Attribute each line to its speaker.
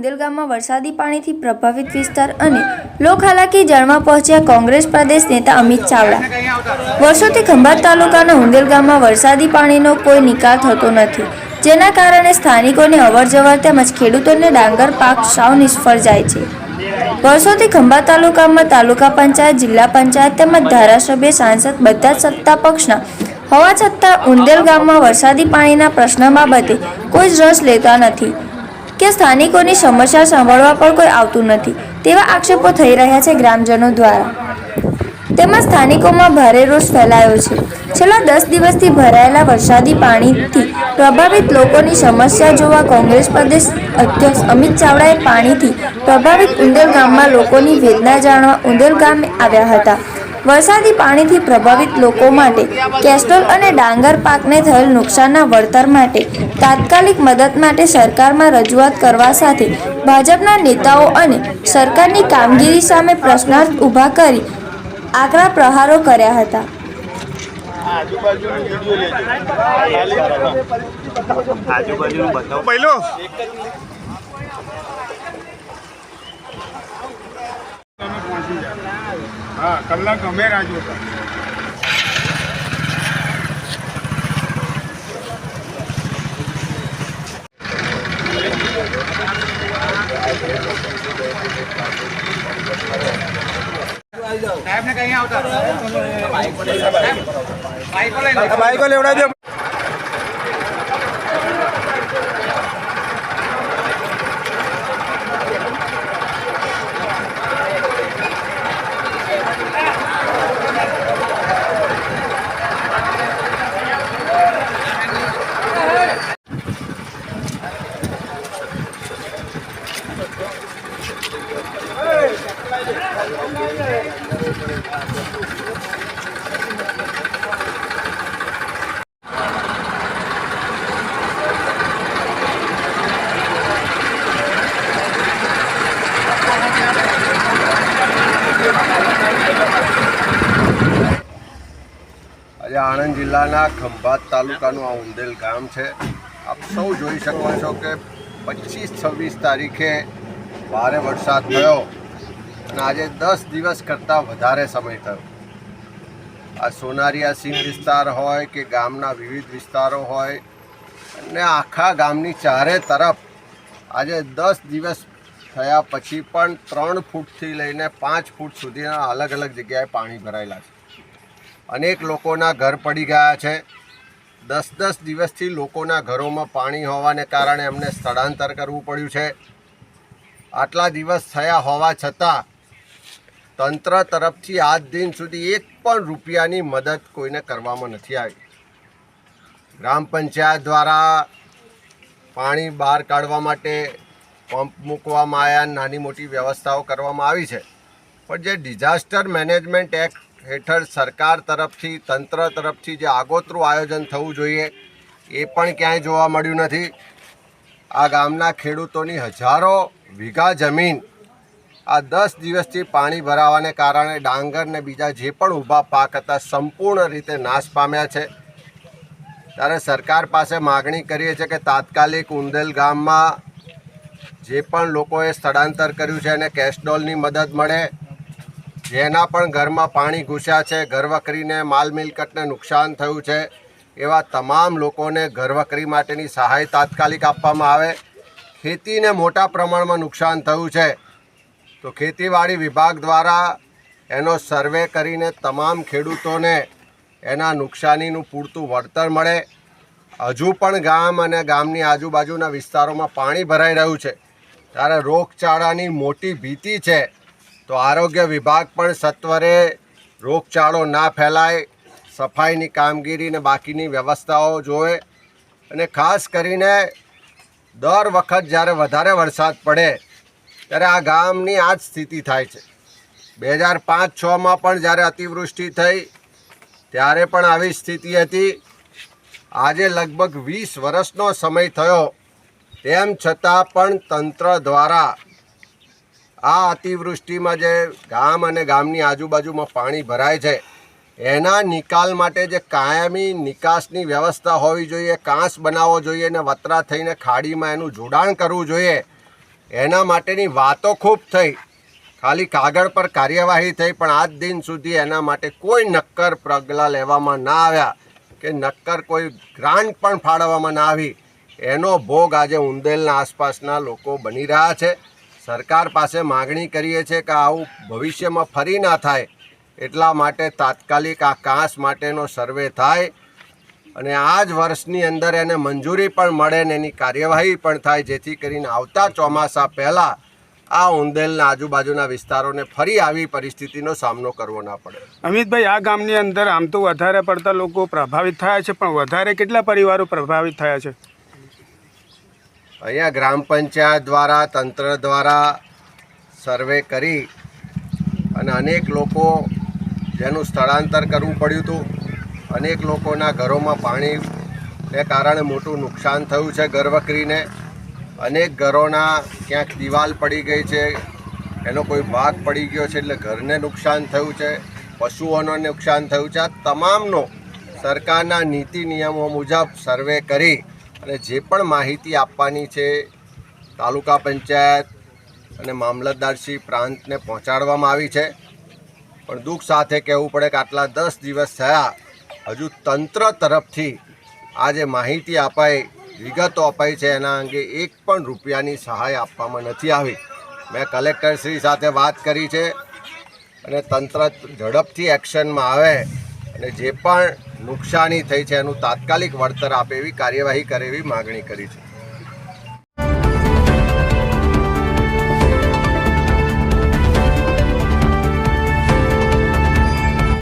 Speaker 1: ઉંદેલ ગામમાં વરસાદી પાણીથી પ્રભાવિત વિસ્તાર અને લોકહાલાકી જાણવા પહોંચ્યા કોંગ્રેસ પ્રદેશ નેતા અમિત ચાવડા। વર્ષોથી ખંભાત તાલુકાના ઉંદેલ ગામમાં વરસાદી પાણીનો કોઈ નિકાલ થતો નથી, જેના કારણે સ્થાનિકોને અવરજવર તેમજ ખેડૂતોને ડાંગર પાક સાવ નિષ્ફળ જાય છે। વર્ષોથી ખંભાત તાલુકામાં તાલુકા પંચાયત, જિલ્લા પંચાયત તેમજ ધારાસભ્ય, સાંસદ બધા જ સત્તા પક્ષના હોવા છતાં ઉંદેલ ગામમાં વરસાદી પાણીના પ્રશ્ન બાબતે કોઈ જ રસ લેતા નથી કે સ્થાનિકોની સમસ્યા સાંભળવા પણ કોઈ આવતું નથી તેવા આક્ષેપો થઈ રહ્યા છે ગ્રામજનો દ્વારા। તેમાં સ્થાનિકોમાં ભારે રોષ ફેલાયો છે। છેલ્લા 10 દિવસથી ભરાયેલા વરસાદી પાણીથી પ્રભાવિત લોકોની સમસ્યા જોવા કોંગ્રેસ પ્રદેશ અધ્યક્ષ અમિત ચાવડાએ પાણીથી પ્રભાવિત ઉંદેલ ગામમાં લોકોની વેદના જાણવા ઉંદેલ ગામે આવ્યા હતા। વરસાદી પાણીથી પ્રભાવિત લોકો માટે કેસ્ટોલ અને ડાંગર પાકને થયેલ નુકસાનના વળતર માટે તાત્કાલિક મદદ માટે સરકારમાં રજૂઆત કરવા સાથે ભાજપના નેતાઓ અને સરકારની કામગીરી સામે પ્રશ્નાર્થ ઊભા કરી આકરા પ્રહારો કર્યા હતા।
Speaker 2: हाँ कलाक हमें राजू था। साहब ने कहीं आवता बाइक को लेवड़ा दो। આજે આણંદ જિલ્લાના ખંભાત તાલુકાનું આ ઉંદેલ ગામ છે। આપ સૌ જોઈ શકો છો કે 25-26 તારીખે ભારે વરસાદ થયો અને આજે 10 દિવસ કરતાં વધારે સમય થયો। આ સોનારિયા સીમ વિસ્તાર હોય કે ગામના વિવિધ વિસ્તારો હોય અને આખા ગામની ચારે તરફ આજે 10 દિવસ થયા પછી પણ 3 ફૂટથી લઈને 5 ફૂટ સુધીના અલગ અલગ જગ્યાએ પાણી ભરાયેલા છે। અનેક લોકોના ઘર પડી ગયા છે। 10 દિવસથી લોકોના ઘરોમાં પાણી હોવાને કારણે અમને સ્થળાંતર કરવું પડ્યું છે। આટલા દિવસ થયા હોવા છતાં તંત્ર તરફથી આજ દિન સુધી એક પણ રૂપિયાની મદદ કોઈને કરવામાં નથી આવી। ગ્રામ પંચાયત દ્વારા પાણી બહાર કાઢવા માટે પંપ મૂકવામાં આવ્યા, નાની મોટી વ્યવસ્થાઓ કરવામાં આવી છે, પણ જે ડિઝાસ્ટર મેનેજમેન્ટ એક્ટ હેઠળ સરકાર તરફથી, તંત્ર તરફથી જે આગોતરું આયોજન થવું જોઈએ એ પણ ક્યાંય જોવા મળ્યું નથી। આ ગામના ખેડૂતોની હજારો વીઘા જમીન આ 10 દિવસથી પાણી ભરાવાને કારણે ડાંગર ને બીજા જે પણ ઊભા પાક હતા સંપૂર્ણ રીતે નાશ પામ્યા છે। ત્યારે સરકાર પાસે માગણી કરીએ છીએ કે તાત્કાલિક ઉંદેલ ગામમાં જે પણ લોકોએ સ્થળાંતર કર્યું છે એને કેસ્ટોલની મદદ મળે। જેના પણ ઘરમાં પાણી ઘૂસ્યા છે, ઘરવકરીને માલ મિલકતને નુકસાન થયું છે, એવા તમામ લોકોને ઘરવકરી માટેની સહાય તાત્કાલિક આપવામાં આવે। ખેતીને મોટા પ્રમાણમાં નુકસાન થયું છે તો ખેતીવાડી વિભાગ દ્વારા એનો સર્વે કરીને તમામ ખેડૂતોને એના નુકસાનીનું પૂરતું વળતર મળે। હજુ પણ ગામ અને ગામની આજુબાજુના વિસ્તારોમાં પાણી ભરાઈ રહ્યું છે ત્યારે રોગચાળાની મોટી ભીતિ છે, તો આરોગ્ય વિભાગ પણ સત્વરે રોગચાળો ના ફેલાય, સફાઈની કામગીરી ને બાકીની વ્યવસ્થાઓ જોવે। અને ખાસ કરીને દર વખત જ્યારે વધારે વરસાદ પડે ત્યારે આ ગામની આ જ સ્થિતિ થાય છે। 2005-06માં પણ જ્યારે અતિવૃષ્ટિ થઈ ત્યારે પણ આવી સ્થિતિ હતી। આજે લગભગ 20 વર્ષનો સમય થયો તેમ છતાં પણ તંત્ર દ્વારા આ અતિવૃષ્ટિમાં જે ગામ અને ગામની આજુબાજુમાં પાણી ભરાય છે એના નિકાલ માટે જે કાયમી નિકાસની વ્યવસ્થા હોવી જોઈએ, કાંસ બનાવવો જોઈએ ને વતરા થઈને ખાડીમાં એનું જોડાણ કરવું જોઈએ, એના માટેની વાતો ખૂબ થઈ, ખાલી કાગળ પર કાર્યવાહી થઈ, પણ આજ દિન સુધી એના માટે કોઈ નક્કર પગલાં લેવામાં ના આવ્યા કે નક્કર કોઈ ગ્રાન્ટ પણ ફાળવવામાં ના આવી. એનો ભોગ આજે ઉંદેલના આસપાસના લોકો બની રહ્યા છે. સરકાર પાસે માગણી કરીએ છીએ કે આવું ભવિષ્યમાં ફરી ના થાય, એટલા માટે તાત્કાલિક આ કાંસ માટેનો સર્વે થાય અને આ જ વર્ષની અંદર એને મંજૂરી પણ મળે ને એની કાર્યવાહી પણ થાય, જેથી કરીને આવતા ચોમાસા પહેલાં આ ઉંદેલના આજુબાજુના વિસ્તારોને ફરી આવી પરિસ્થિતિનો સામનો કરવો ના પડે.
Speaker 3: અમિતભાઈ, આ ગામની અંદર આમ તો વધારે પડતા લોકો પ્રભાવિત થયા છે, પણ વધારે કેટલા પરિવારો પ્રભાવિત થયા છે?
Speaker 2: અહીંયા ગ્રામ પંચાયત દ્વારા, તંત્ર દ્વારા સર્વે કરી અને અનેક લોકો જેનું સ્થળાંતર કરવું પડ્યું હતું, અનેક લોકોના ઘરોમાં પાણીને કારણે મોટું નુકસાન થયું છે. ઘરવકરીને અનેક ઘરોના ક્યાંક દિવાલ પડી ગઈ છે, એનો કોઈ ભાગ પડી ગયો છે એટલે ઘરને નુકસાન થયું છે, પશુઓને નુકસાન થયું છે. આ તમામનો સરકારના નીતિ નિયમો મુજબ સર્વે કરી અને જે પણ માહિતી આપવાની છે તાલુકા પંચાયત અને મામલતદારશ્રી પ્રાંતને પહોંચાડવામાં આવી છે. પણ દુઃખ સાથે કહેવું પડે કે આટલા 10 દિવસ થયા, હજુ તંત્ર તરફથી આ જે માહિતી અપાઈ, વિગતો અપાઈ છે, એના અંગે એક પણ રૂપિયાની સહાય આપવામાં નથી આવી. મેં કલેક્ટરશ્રી સાથે વાત કરી છે અને તંત્ર ઝડપથી એક્શનમાં આવે અને જે પણ નુકસાની થઈ છે એનું તાત્કાલિક વળતર આપે એવી કાર્યવાહી કરે એવી માગણી કરી છે.